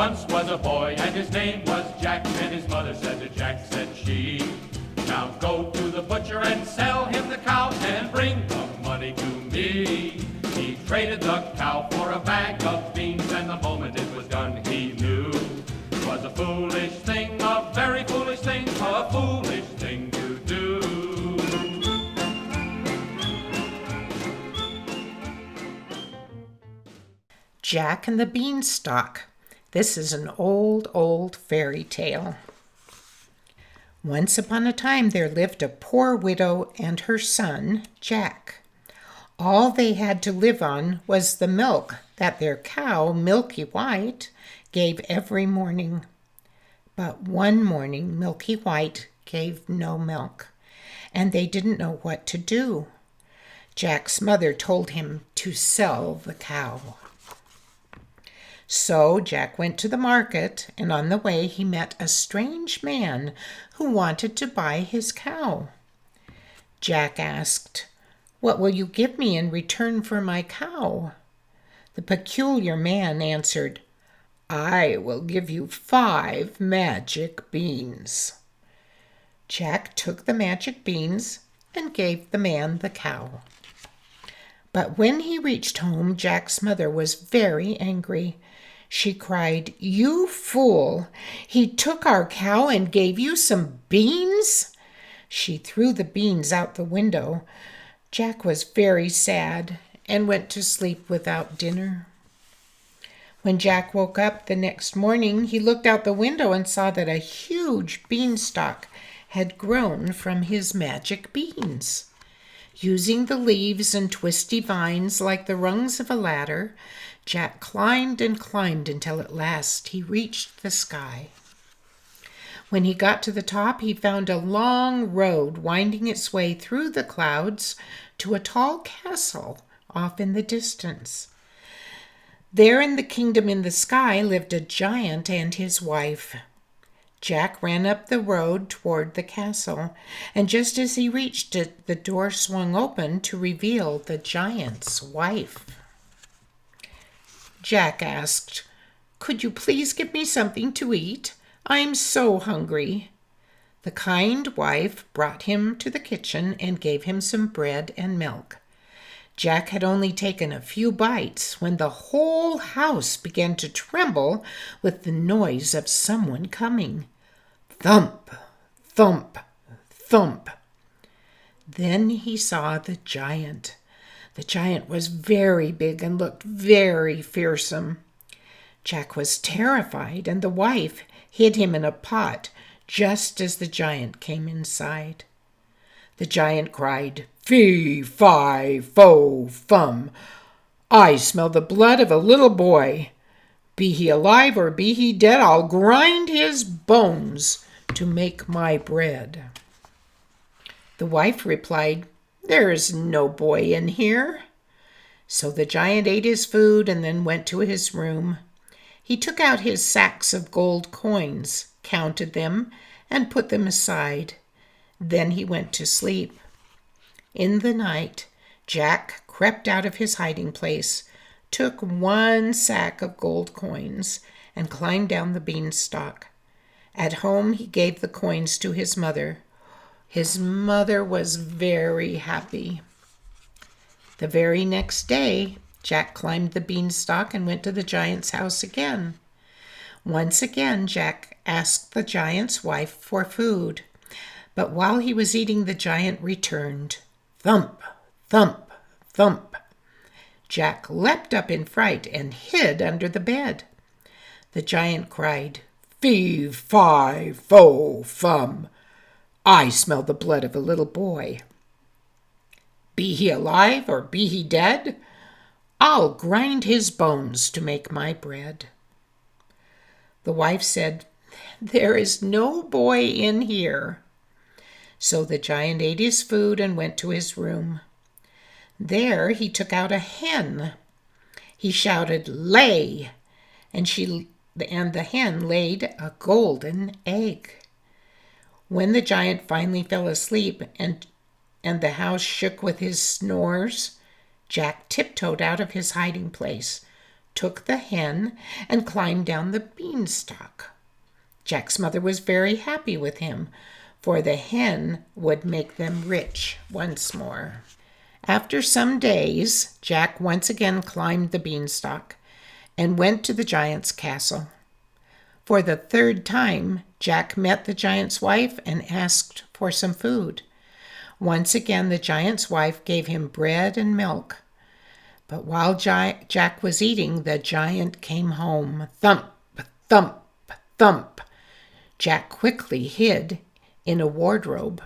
once was a boy, and his name was Jack, and his mother said to Jack, said she, now go to the butcher and sell him the cow, and bring the money to me. He traded the cow for a bag of beans, and the moment it was done, he knew 'twas a foolish thing, a very foolish thing, a foolish thing to do. Jack and the Beanstalk. This is an old, old fairy tale. Once upon a time there lived a poor widow and her son, Jack. All they had to live on was the milk that their cow, Milky White, gave every morning. But one morning, Milky White gave no milk, and they didn't know what to do. Jack's mother told him to sell the cow. So Jack went to the market, and on the way he met a strange man who wanted to buy his cow. Jack asked, "What will you give me in return for my cow?" The peculiar man answered, "I will give you 5 magic beans." Jack took the magic beans and gave the man the cow. But when he reached home, Jack's mother was very angry. She cried, "You fool! He took our cow and gave you some beans?" She threw the beans out the window. Jack was very sad and went to sleep without dinner. When Jack woke up the next morning, he looked out the window and saw that a huge beanstalk had grown from his magic beans. Using the leaves and twisty vines like the rungs of a ladder, Jack climbed and climbed until at last he reached the sky. When he got to the top, he found a long road winding its way through the clouds to a tall castle off in the distance. There in the kingdom in the sky lived a giant and his wife. Jack ran up the road toward the castle, and just as he reached it, the door swung open to reveal the giant's wife. Jack asked, "Could you please give me something to eat? I'm so hungry." The kind wife brought him to the kitchen and gave him some bread and milk. Jack had only taken a few bites when the whole house began to tremble with the noise of someone coming. Thump, thump, thump. Then he saw the giant. The giant was very big and looked very fearsome. Jack was terrified, and the wife hid him in a pot just as the giant came inside. The giant cried, "Fee, fi, fo, fum! I smell the blood of a little boy. Be he alive or be he dead, I'll grind his bones to make my bread." The wife replied, "There is no boy in here." So the giant ate his food and then went to his room. He took out his sacks of gold coins, counted them, and put them aside. Then he went to sleep. In the night, Jack crept out of his hiding place, took 1 sack of gold coins, and climbed down the beanstalk. At home, he gave the coins to his mother. His mother was very happy. The very next day, Jack climbed the beanstalk and went to the giant's house again. Once again, Jack asked the giant's wife for food. But while he was eating, the giant returned. Thump, thump, thump. Jack leapt up in fright and hid under the bed. The giant cried, "Fee, fi, fo, fum! I smell the blood of a little boy. Be he alive or be he dead, I'll grind his bones to make my bread." The wife said, "There is no boy in here." So the giant ate his food and went to his room. There he took out a hen. He shouted, "Lay!" and the hen laid a golden egg. When the giant finally fell asleep and the house shook with his snores, Jack tiptoed out of his hiding place, took the hen, and climbed down the beanstalk. Jack's mother was very happy with him, for the hen would make them rich once more. After some days, Jack once again climbed the beanstalk and went to the giant's castle. For the third time, Jack met the giant's wife and asked for some food. Once again, the giant's wife gave him bread and milk. But while Jack was eating, the giant came home. Thump, thump, thump. Jack quickly hid in a wardrobe.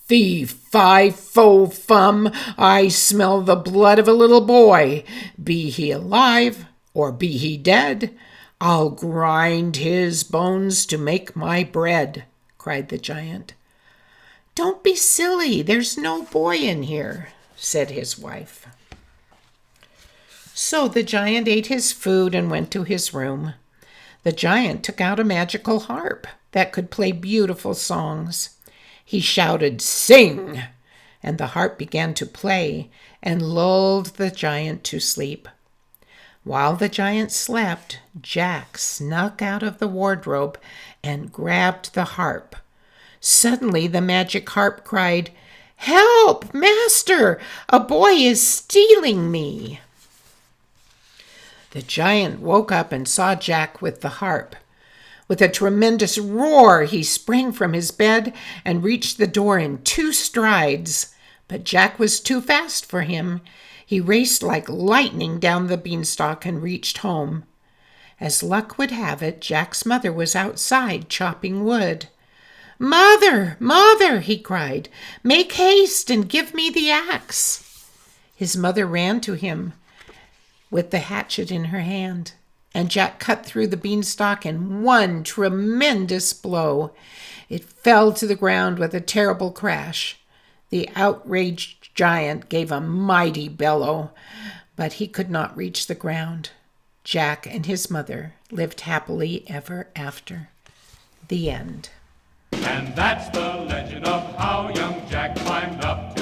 Fee, fi, fo, fum, I smell the blood of a little boy. Be he alive or be he dead, I'll grind his bones to make my bread, cried the giant. Don't be silly, there's no boy in here, said his wife. So the giant ate his food and went to his room. The giant took out a magical harp that could play beautiful songs. He shouted, "Sing!" and the harp began to play and lulled the giant to sleep. While the giant slept, Jack snuck out of the wardrobe and grabbed the harp. Suddenly the magic harp cried, "Help, master! A boy is stealing me!" The giant woke up and saw Jack with the harp. With a tremendous roar, he sprang from his bed and reached the door in 2 strides. But Jack was too fast for him. He raced like lightning down the beanstalk and reached home. As luck would have it, Jack's mother was outside chopping wood. "Mother, mother," he cried, "make haste and give me the axe." His mother ran to him with the hatchet in her hand, and Jack cut through the beanstalk in one tremendous blow. It fell to the ground with a terrible crash. The outraged giant gave a mighty bellow, but he could not reach the ground. Jack and his mother lived happily ever after. The end. And that's the legend of how young Jack climbed up